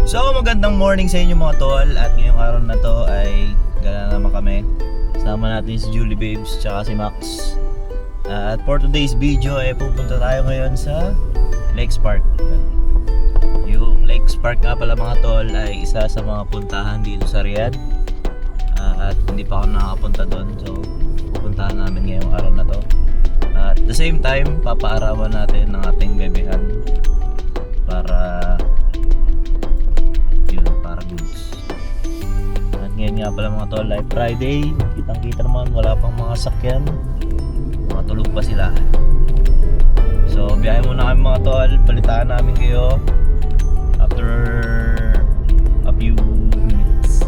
So magandang morning sa inyo mga tol. At ngayong araw na to ay gala naman kami. Sama natin si Julie Babes tsaka si Max. At for today's video ay pupunta tayo ngayon sa Lakes Park. Yung Lakes Park nga pala mga tol ay isa sa mga puntahan dito sa Riyadh. At hindi pa ako nakakapunta doon. So pupuntahan namin ngayong araw na to. At the same time papaarawan natin ng ating bebehan para goods. At ngayon nga pala mga tol, live Friday. Kitang kita naman wala pang mga sakyan, mga tulog pa sila. So biyahe muna kami mga tol. Balitaan namin kayo after a few minutes.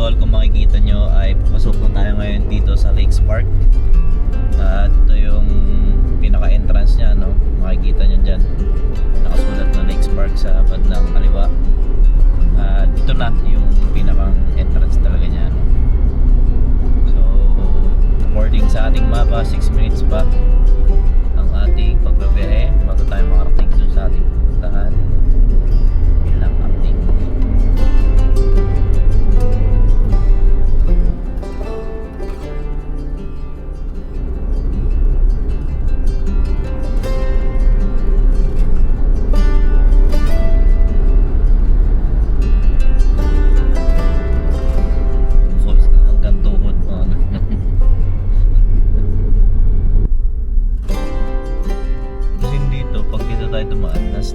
Kung makikita nyo ay papasok na tayo ngayon dito sa Lakes Park. At ito yung pinaka entrance nya, no? Makikita nyo dyan nakasulat na Lakes Park sa bandang kaliwa. At ito na yung pinakang entrance talaga nya, no? So according sa ating mapa, 6 minutes pa ang ating pagbabiyahe bago tayo makarating dun sa ating puntahan. Bilang update.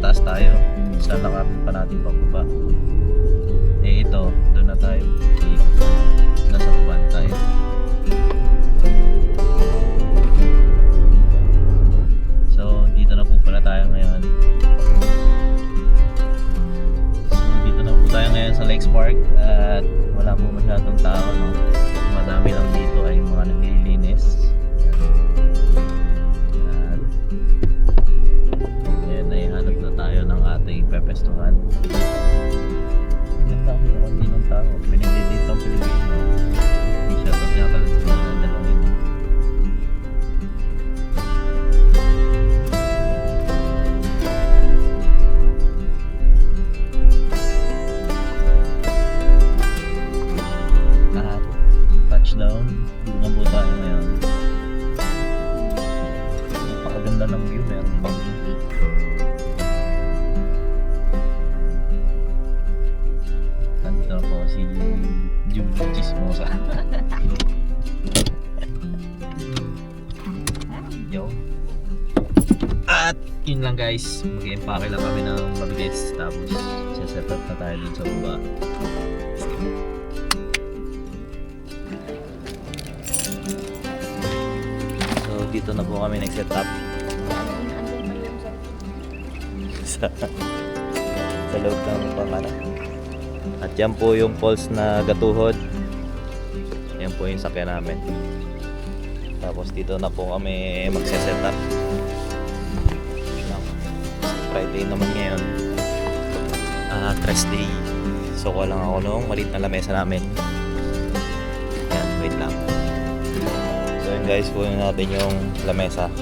Taas tayo, sa lakarin pa natin pababa. Eh ito, doon na tayo, nasa baba tayo. So dito na po pala tayo ngayon. So dito na po tayo ngayon sa Lakes Park. At wala po masyadong tao, no? Madami lang dito ay mga naglilinis. Pepestuhan. Ganda ako sa kundi ng tao. Pinag-date ang Pilipino. Shoutout nga pala sa mga dalawin. At touchdown. Dito na po tayo ngayon. Napakaganda ng view. Meron bang si Julie Chismosa. Yo. At yun lang guys, mag-empake lang kami ng mabilis tapos set up na tayo dun sa baba. So dito na po kami nag-set up sa loob ng pamana. At yan po yung falls na Gatuhod. Yan po yung sakyan namin. Tapos dito na po kami magse-set up. Friday naman ngayon. Rest day. So kuha lang ako nung maliit na lamesa namin. Yan, wait lang. So yun guys, kunin natin yung lamesa.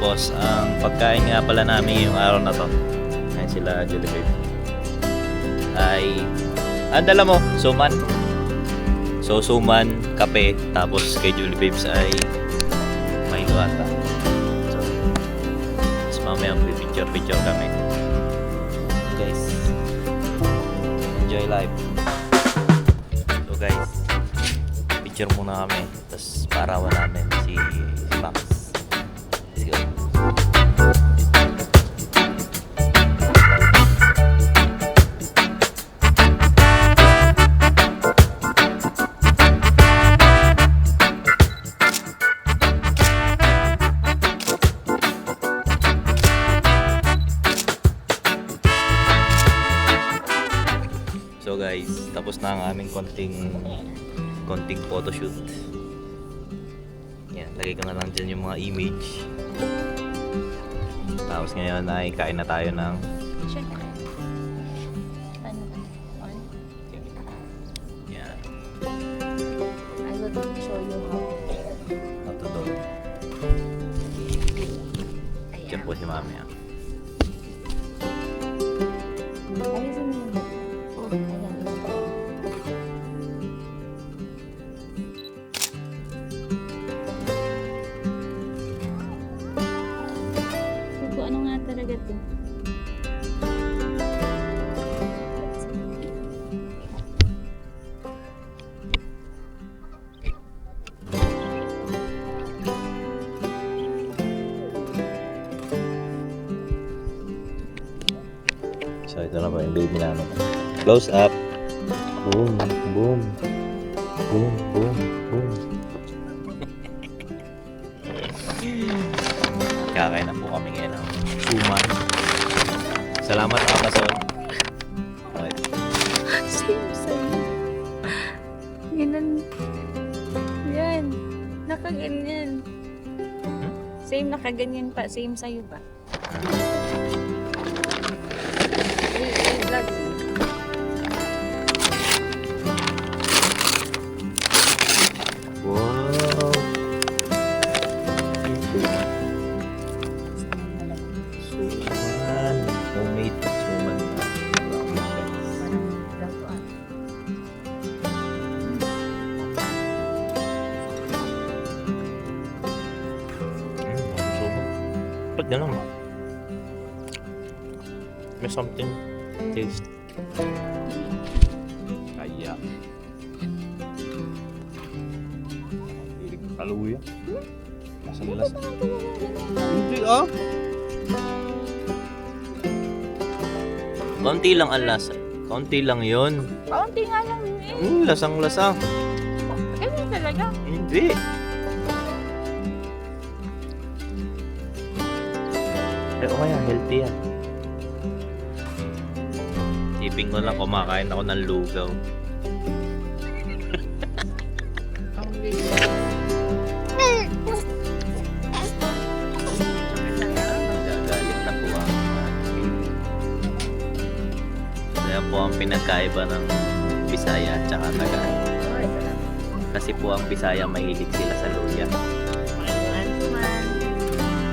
Tapos ang pagkain nga pala namin yung araw na to, ayun sila Julie Babe, ay dala mo suman. So suman, kape, tapos kay Julie Babes ay may luwata. So mamaya picture kami. Enjoy life. So guys, picture muna kami. Tapos parawan namin si Max. Let's go. So guys, tapos na ang aming konting photoshoot. Yan, lagay ko na lang dyan yung mga image. Tapos ngayon ay kain na tayo ng yan. I will show you How to do. Diyan po si Mami. Ayusin mo yun. Ayan. Hugo, ano nga talaga ito? So ito na po yung baby namin. Close up. Boom, boom. Boom, boom, boom. Kakain na po kami ngayon ng suman. Salamat Amazon. Okay. Same sa'yo. Ganun. Yan. Nakaganyan. Same nakaganyan pa. Same sa'yo ba? Vlog mo. Wow. Suman. Homemade suman. Suman. Ba't ganun ba? May something taste. Kaya. Kaluya. Lasa. Hindi ah. Kaunti lang ang lasa. Kaunti lang yun. Kaunti nga lang yun. Lasang-lasa. Ganyan talaga. Hindi. Pero kaya healthy yan. Tiping ko lang kumakain ako ng lugaw. Gagalit na po ang baby. Kaya po ang pinagkaiba ng Bisaya at saka Tagalog. Kasi po ang Bisaya mahilig sila sa luya.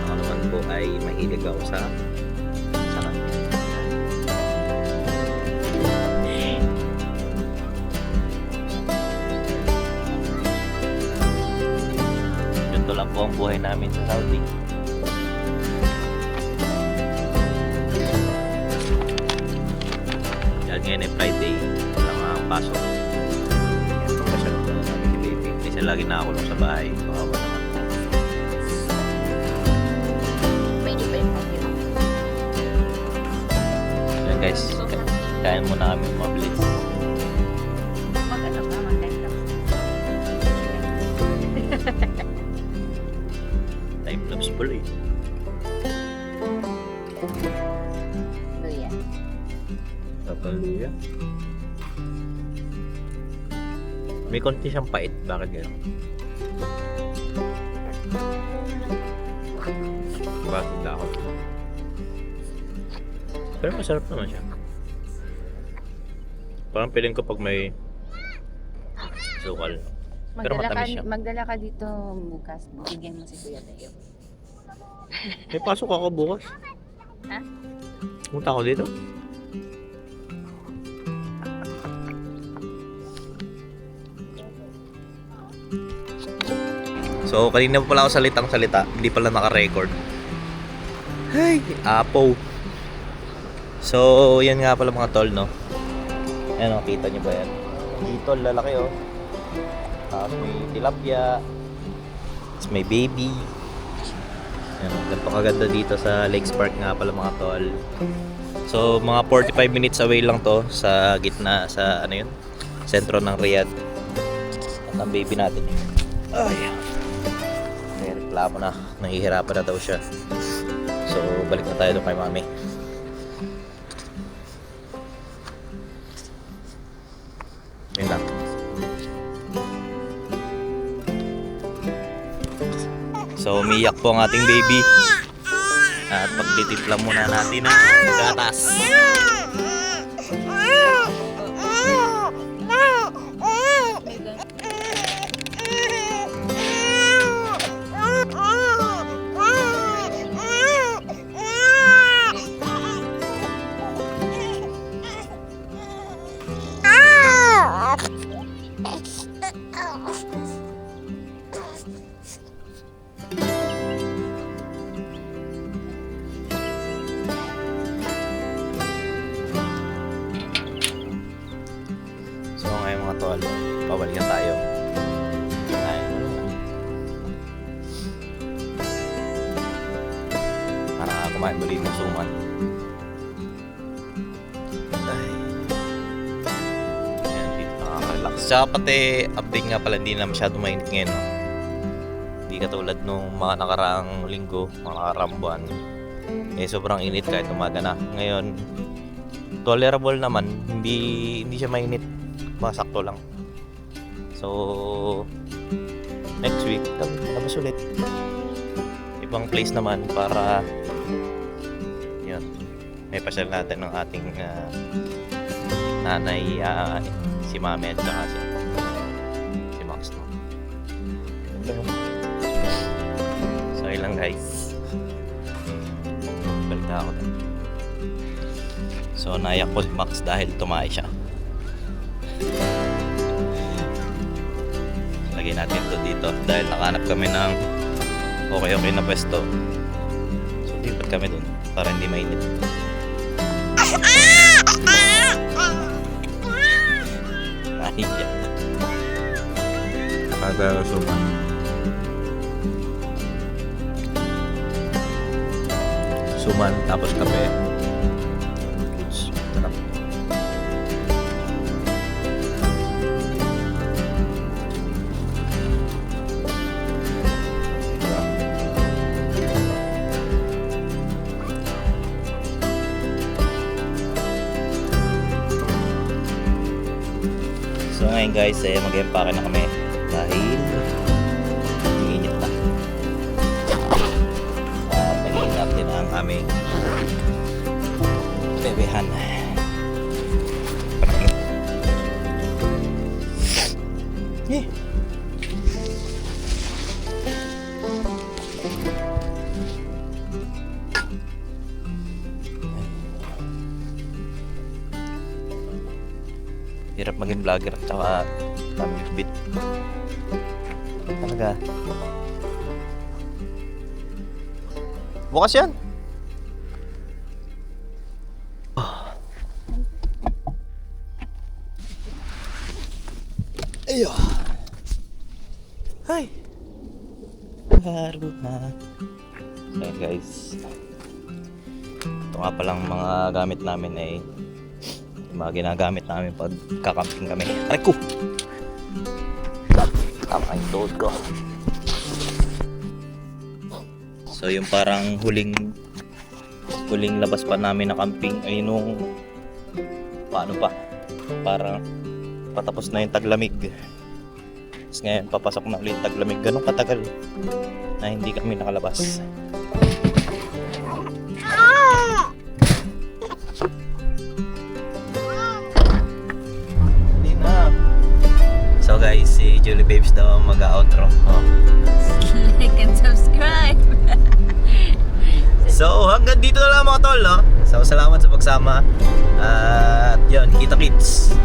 Ako naman po ay mahilig ako sa kanya. Ganito lang po ang buhay namin sa Saudi. Dahil ngayon ay Friday, walang pasok. Pagkasyal ko na kami ni baby. Hindi siya lagi nakakulong sa bahay. Makawa naman. Medyo pa yung pagkira. Yan guys, kain muna kami mabilis. Mag-ano ba? Mag-time Time lapse pala eh. Luya. Luya. May konti siyang pait. Bakit gano'n? Bakit dahon? Pero masarap naman siya. Parang piling ko pag may sukal. Pero matamis siya. Magdala ka dito bukas. Bigyan mo si Kuya Tayo. May pasok ako bukas. Ha? Punta ako dito. So, kanina pa pala ako salitang-salita. Hindi pala naka-record. Hey! Apo. So, yan nga pala mga tol, no? Ayan o, kita nyo ba yan? Dito, lalaki oh. Tapos may tilapia. Tapos may baby. Ayan, ganito kaganda dito sa Lakes Park nga pala mga tol. So mga 45 minutes away lang to sa gitna, sa ano yun, sentro ng Riyadh. At ang baby natin yun. Ay, may reklamo na, nahihirapan na daw siya. So balik na tayo doon kay mami. Yun lang. So umiyak po ang ating baby. At pagtitimpla muna natin ang gatas. So ngayon mga tol, pabalikan tayo. Para kumain muli ng suman. Ay. Ayan, dito nakaka-relax. Tsaka pati update nga pala, hindi na masyado mainit ngayon. No? Hindi katulad nung mga nakaraang linggo, mga nakaraang buwan. Eh sobrang init kahit umaga na. Ngayon, tolerable naman, hindi siya mainit. Masakto lang. So next week tapos ulit ibang place naman para yun, may pasyal natin ng ating nanay, si mami at saka si Max no? So yun lang guys, balik na ako doon. So naiyak ko si Max dahil tumae siya. Lagyan natin to dito dahil nakahanap kami ng okay na pwesto. So lipat kami dun para hindi mainit. Nahiya. Kada suman. Suman tapos kape. Sarap. So ngayon guys, mag-empake na kami dahil init na. Pagiging natin ang aming bebehan. Hirap maging vlogger at saka bit talaga. Bukas yan. Ayo. Hi. Haruha. So guys, ito nga palang mga gamit namin ay mga ginagamit namin pag kakamping kami. Aray ko! Tama yung tuhod ko. So yung parang huling labas pa namin na camping ay nung paano pa, parang patapos na yung taglamig. Tapos ngayon papasok na ulit taglamig. Ganun katagal na hindi kami nakalabas. So guys, si Julie Babes daw mag-outro. Oh. Like and subscribe. So hanggang dito na lang mga tol, no? So salamat sa pagsama. At yun, kita-kits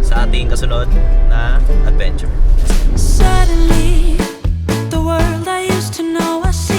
sa ating kasunod na adventure. Suddenly, the world I used to know I see